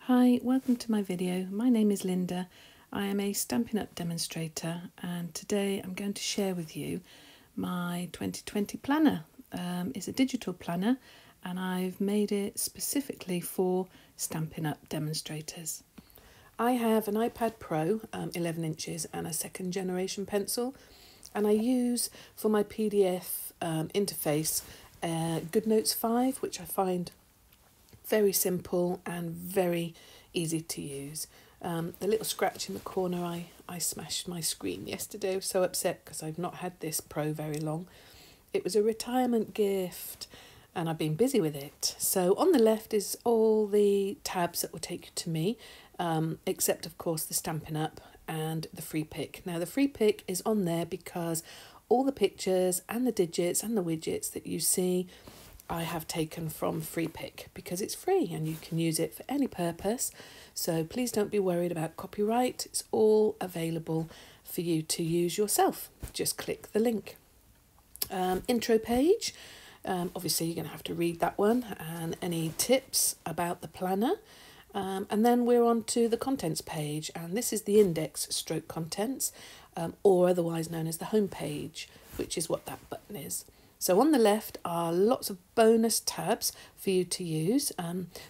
Hi, welcome to my video. My name is Linda. I am a Stampin' Up demonstrator and today I'm going to share with you my 2020 planner. It's a digital planner and I've made it specifically for Stampin' Up demonstrators. I have an iPad Pro 11 inches and a second generation pencil, and I use for my PDF interface GoodNotes 5, which I find very simple and very easy to use. The little scratch in the corner, I smashed my screen yesterday. I was so upset because I've not had this Pro very long. It was a retirement gift and I've been busy with it. So on the left is all the tabs that will take you to me, except of course the Stampin' Up and the free pick. Now the free pick is on there because all the pictures and the digits and the widgets that you see I have taken from free pick because it's free and you can use it for any purpose. So please don't be worried about copyright. It's all available for you to use yourself. Just click the link. Intro page. Obviously you're going to have to read that one and any tips about the planner. And then we're on to the contents page, and this is the index stroke contents, or otherwise known as the home page, which is what that button is. So on the left are lots of bonus tabs for you to use.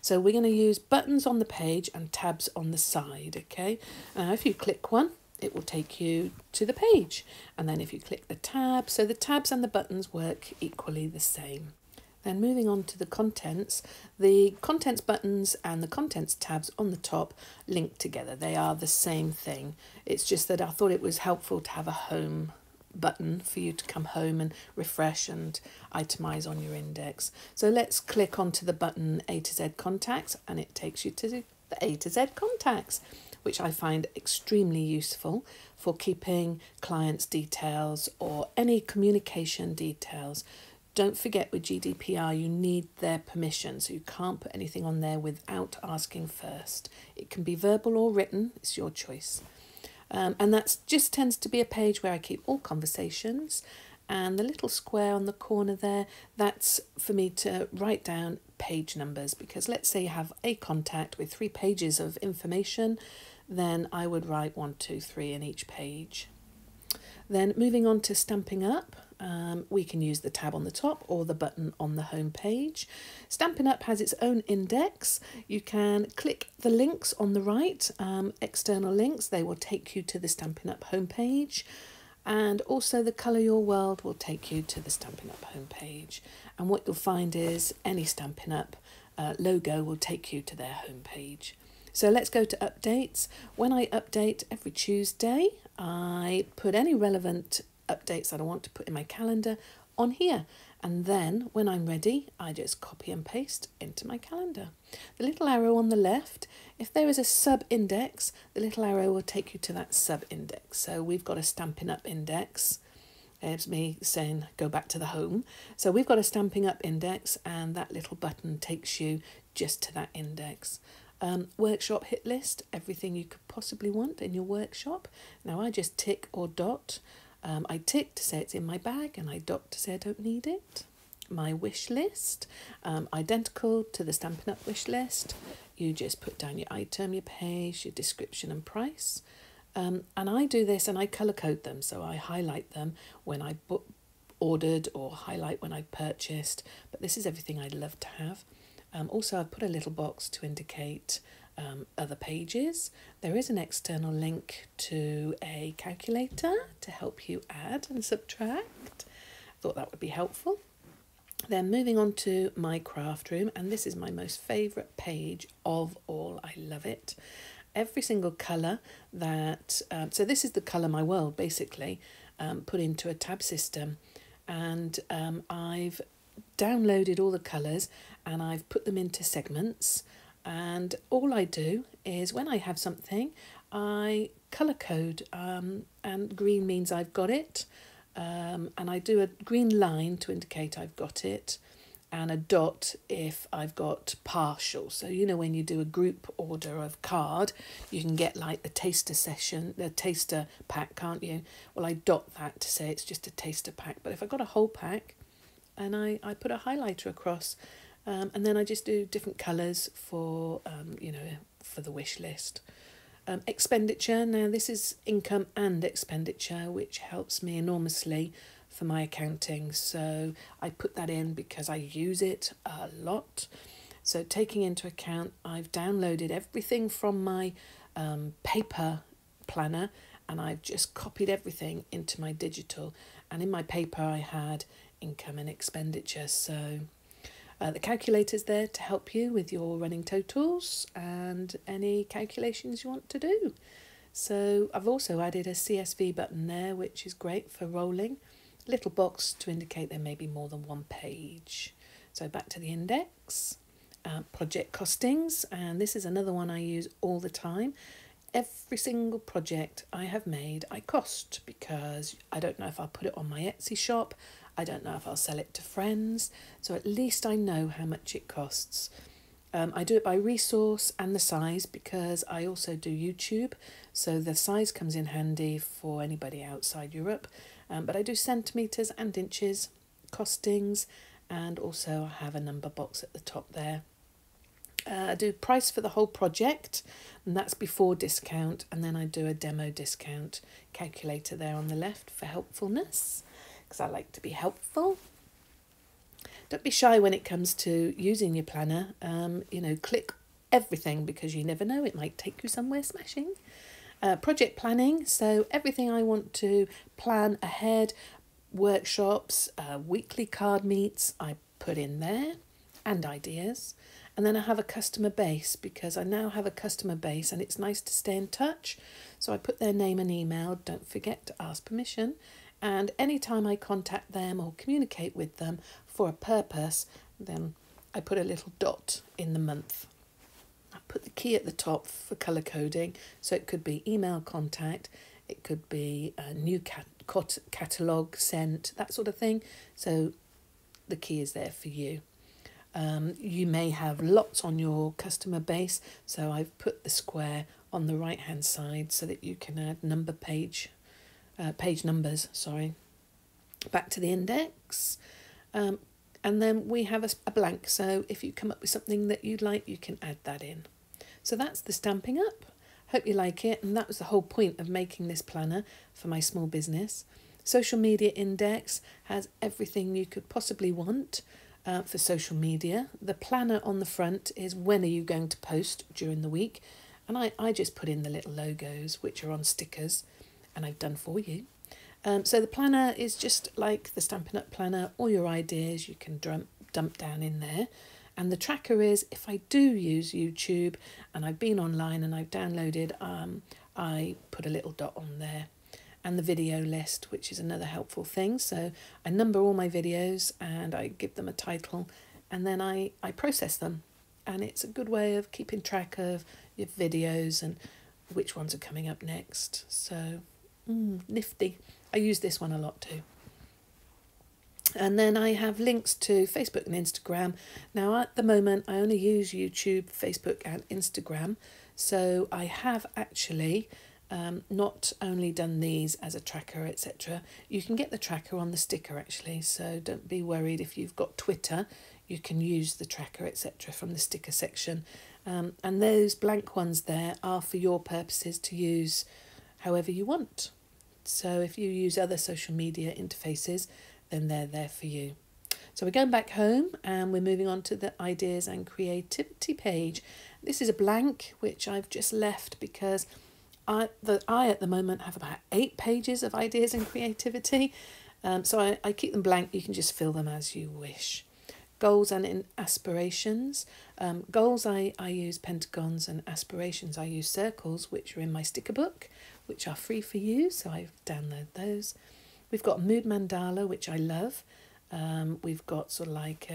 So we're going to use buttons on the page and tabs on the side, okay? If you click one, it will take you to the page. And then if you click the tab, so the tabs and the buttons work equally the same. Then moving on to the contents buttons and the contents tabs on the top link together. They are the same thing. It's just that I thought it was helpful to have a home button for you to come home and refresh and itemize on your index. So let's click onto the button A to Z contacts and it takes you to the A to Z contacts, which I find extremely useful for keeping clients' details or any communication details. Don't forget with GDPR you need their permission, so you can't put anything on there without asking first. It can be verbal or written, it's your choice. And that just tends to be a page where I keep all conversations, and the little square on the corner there, that's for me to write down page numbers, because let's say you have a contact with 3 pages of information, then I would write 1, 2, 3 in each page. Then moving on to Stampin' Up, we can use the tab on the top or the button on the home page. Stampin' Up has its own index. You can click the links on the right, external links. They will take you to the Stampin' Up homepage, and also the Colour Your World will take you to the Stampin' Up homepage. And what you'll find is any Stampin' Up logo will take you to their homepage. So let's go to updates. When I update every Tuesday, I put any relevant updates that I want to put in my calendar on here. And then when I'm ready, I just copy and paste into my calendar. The little arrow on the left, if there is a sub-index, the little arrow will take you to that sub-index. So we've got a Stampin' Up index. There's me saying go back to the home. So we've got a Stampin' Up index, and that little button takes you just to that index. Workshop hit list, everything you could possibly want in your workshop. Now I just tick or dot. I tick to say it's in my bag, and I dot to say I don't need it. My wish list, identical to the Stampin' Up wish list. You just put down your item, your page, your description and price. And I do this and I colour code them, so I highlight them when I ordered or highlight when I purchased. But this is everything I'd love to have. Also, I've put a little box to indicate other pages. There is an external link to a calculator to help you add and subtract. Thought that would be helpful. Then moving on to my craft room, and this is my most favourite page of all. I love it. Every single colour that, so this is the Colour My World basically, put into a tab system, and I've downloaded all the colours and I've put them into segments, and all I do is when I have something I colour code, and green means I've got it, and I do a green line to indicate I've got it, and a dot if I've got partial. So you know when you do a group order of card, you can get like the taster session, the taster pack, can't you? Well, I dot that to say it's just a taster pack. But if I've got a whole pack, and I put a highlighter across, and then I just do different colours for, for the wish list. Expenditure, now this is income and expenditure, which helps me enormously for my accounting. So I put that in because I use it a lot. So taking into account, I've downloaded everything from my paper planner, and I've just copied everything into my digital. And in my paper I had income and expenditure. So the calculator's there to help you with your running totals and any calculations you want to do. So I've also added a CSV button there, which is great for rolling. Little box to indicate there may be more than one page. So back to the index, project costings, and this is another one I use all the time. Every single project I have made I cost, because I don't know if I'll put it on my Etsy shop, I don't know if I'll sell it to friends, so at least I know how much it costs. I do it by resource and the size, because I also do YouTube, so the size comes in handy for anybody outside Europe. But I do centimetres and inches costings, and also I have a number box at the top there. I do price for the whole project, and that's before discount, and then I do a demo discount calculator there on the left for helpfulness, because I like to be helpful. Don't be shy when it comes to using your planner. Click everything, because you never know, it might take you somewhere smashing. Project planning, so everything I want to plan ahead, workshops, weekly card meets, I put in there, and ideas. And then I have a customer base, because I now have a customer base and it's nice to stay in touch. So I put their name and email, don't forget to ask permission. And anytime I contact them or communicate with them for a purpose, then I put a little dot in the month. I put the key at the top for colour coding, so it could be email contact, it could be a new catalogue sent, that sort of thing. So the key is there for you. You may have lots on your customer base, so I've put the square on the right hand side so that you can add page numbers. Back to the index. And then we have a blank, so if you come up with something that you'd like, you can add that in. So that's the Stamping Up. Hope you like it, and that was the whole point of making this planner for my small business. Social media index has everything you could possibly want for social media. The planner on the front is when are you going to post during the week, and I just put in the little logos which are on stickers, and I've done for you. So the planner is just like the Stampin' Up planner. All your ideas you can dump down in there. And the tracker is, if I do use YouTube and I've been online and I've downloaded, I put a little dot on there. And the video list, which is another helpful thing. So I number all my videos and I give them a title, and then I process them. And it's a good way of keeping track of your videos and which ones are coming up next. So nifty. I use this one a lot too. And then I have links to Facebook and Instagram. Now at the moment I only use YouTube, Facebook and Instagram. So I have actually not only done these as a tracker, etc. You can get the tracker on the sticker actually. So don't be worried if you've got Twitter. You can use the tracker, etc. from the sticker section. And those blank ones there are for your purposes to use however you want. So if you use other social media interfaces, then they're there for you. So we're going back home and we're moving on to the ideas and creativity page. This is a blank which I've just left because I at the moment have about 8 pages of ideas and creativity. So I keep them blank. You can just fill them as you wish. Goals and aspirations. Goals I use pentagons, and aspirations I use circles, which are in my sticker book, which are free for you, so I've downloaded those. We've got mood mandala, which I love. We've got sort of like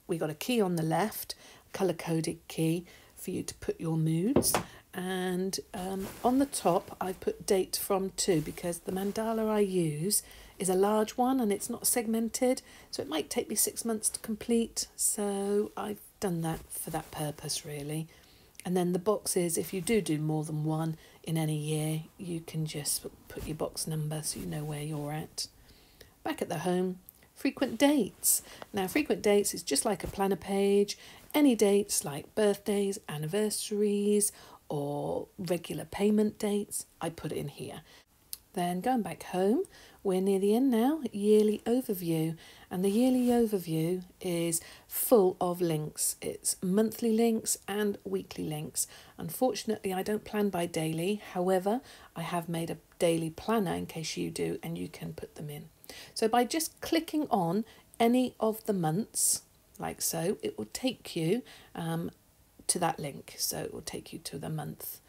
we've got a key on the left, colour-coded key for you to put your moods. And on the top, I've put date from to, because the mandala I use is a large one and it's not segmented, so it might take me 6 months to complete. So I've done that for that purpose, really. And then the boxes, if you do more than one in any year, you can just put your box number so you know where you're at. Back at the home, frequent dates. Now, frequent dates is just like a planner page. Any dates like birthdays, anniversaries, or regular payment dates, I put in here. Then going back home, we're near the end now, yearly overview. And the yearly overview is full of links. It's monthly links and weekly links. Unfortunately, I don't plan by daily. However, I have made a daily planner in case you do, and you can put them in. So by just clicking on any of the months, like so, it will take you to that link. So it will take you to the month.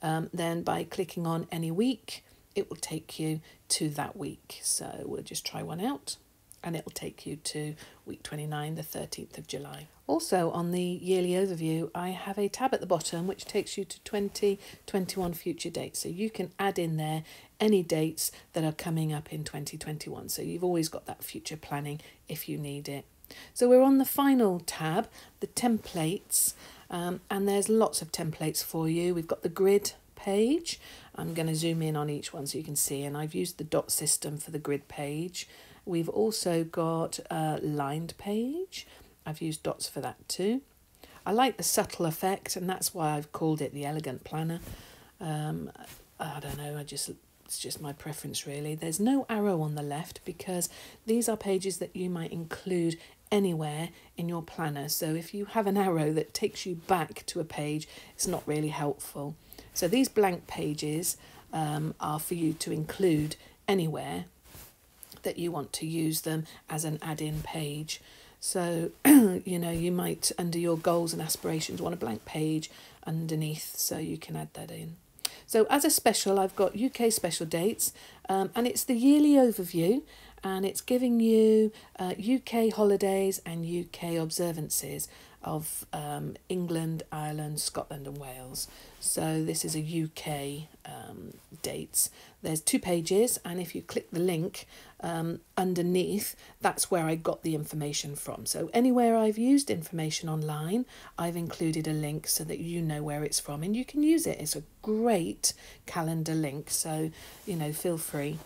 Then by clicking on any week, it will take you to that week. So we'll just try one out and it will take you to week 29, the 13th of July. Also on the yearly overview, I have a tab at the bottom which takes you to 2021 future dates. So you can add in there any dates that are coming up in 2021. So you've always got that future planning if you need it. So we're on the final tab, the templates, and there's lots of templates for you. We've got the grid page. I'm going to zoom in on each one so you can see, and I've used the dot system for the grid page. We've also got a lined page. I've used dots for that too. I like the subtle effect, and that's why I've called it the Elegant Planner. I don't know, it's just my preference really. There's no arrow on the left because these are pages that you might include anywhere in your planner. So if you have an arrow that takes you back to a page, it's not really helpful. So these blank pages are for you to include anywhere that you want to use them as an add-in page. So, you know, you might, under your goals and aspirations, want a blank page underneath, so you can add that in. So as a special, I've got UK special dates, and it's the yearly overview, and it's giving you UK holidays and UK observances of England, Ireland, Scotland and Wales. So this is a UK dates. There's 2 pages, and if you click the link underneath, that's where I got the information from. So anywhere I've used information online, I've included a link so that you know where it's from and you can use it. It's a great calendar link, so, you know, feel free.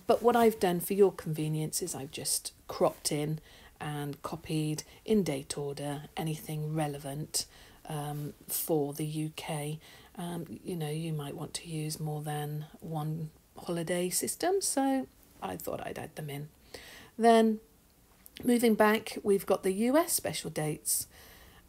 But what I've done for your convenience is I've just cropped in and copied in date order anything relevant for the UK. You know, you might want to use more than one holiday system, so I thought I'd add them in. Then moving back, we've got the US special dates,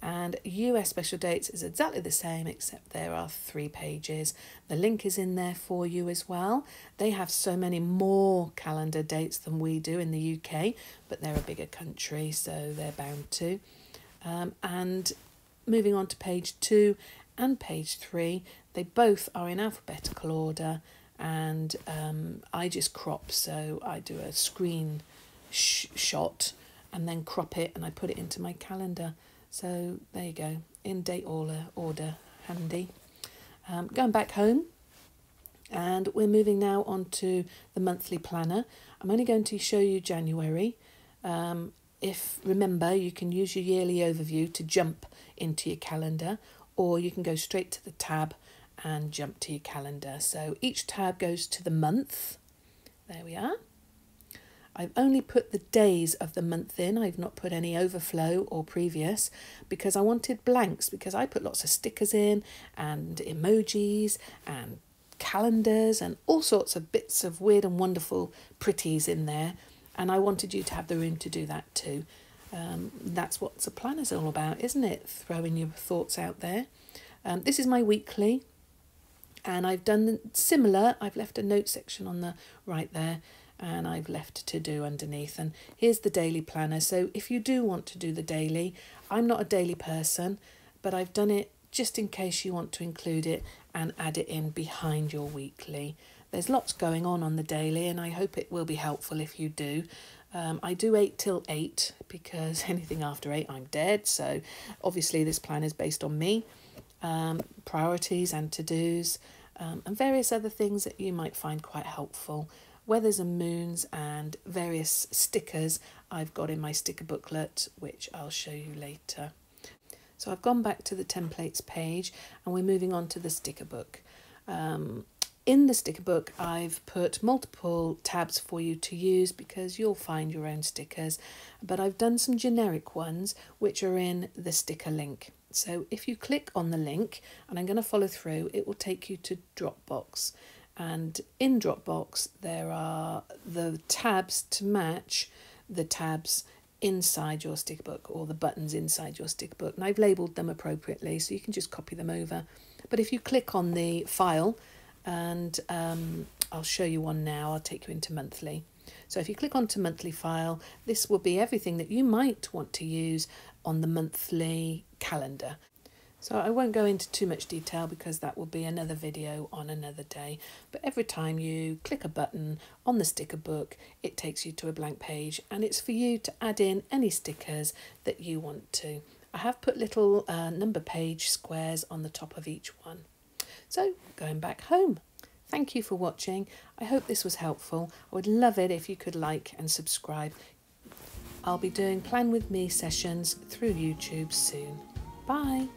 and US special dates is exactly the same except there are 3 pages. The link is in there for you as well. They have so many more calendar dates than we do in the UK, but they're a bigger country, so they're bound to. And moving on to page 2 and page 3, they both are in alphabetical order, and I just crop, so I do a screen shot and then crop it and I put it into my calendar. So there you go, in date order, handy. Going back home, and we're moving now on to the monthly planner. I'm only going to show you January. Remember, you can use your yearly overview to jump into your calendar, or you can go straight to the tab and jump to your calendar. So each tab goes to the month. There we are. I've only put the days of the month in. I've not put any overflow or previous because I wanted blanks, because I put lots of stickers in and emojis and calendars and all sorts of bits of weird and wonderful pretties in there. And I wanted you to have the room to do that too. That's what a planner's all about, isn't it? Throwing your thoughts out there. This is my weekly, and I've done similar. I've left a note section on the right there, and I've left to do underneath. And here's the daily planner. So if you do want to do the daily, I'm not a daily person, but I've done it just in case you want to include it and add it in behind your weekly. There's lots going on the daily, and I hope it will be helpful if you do. I do 8 till 8 because anything after 8 I'm dead. So obviously this plan is based on me, priorities and to-dos, and various other things that you might find quite helpful. Weathers and moons and various stickers I've got in my sticker booklet, which I'll show you later. So I've gone back to the templates page and we're moving on to the sticker book. In the sticker book, I've put multiple tabs for you to use because you'll find your own stickers, but I've done some generic ones which are in the sticker link. So if you click on the link, and I'm going to follow through, it will take you to Dropbox. And in Dropbox, there are the tabs to match the tabs inside your sticker book, or the buttons inside your sticker book. And I've labelled them appropriately, so you can just copy them over. But if you click on the file, and I'll show you one now, I'll take you into monthly. So if you click onto monthly file, this will be everything that you might want to use on the monthly calendar. So I won't go into too much detail because that will be another video on another day. But every time you click a button on the sticker book, it takes you to a blank page, and it's for you to add in any stickers that you want to. I have put little number page squares on the top of each one. So going back home. Thank you for watching. I hope this was helpful. I would love it if you could like and subscribe. I'll be doing Plan With Me sessions through YouTube soon. Bye.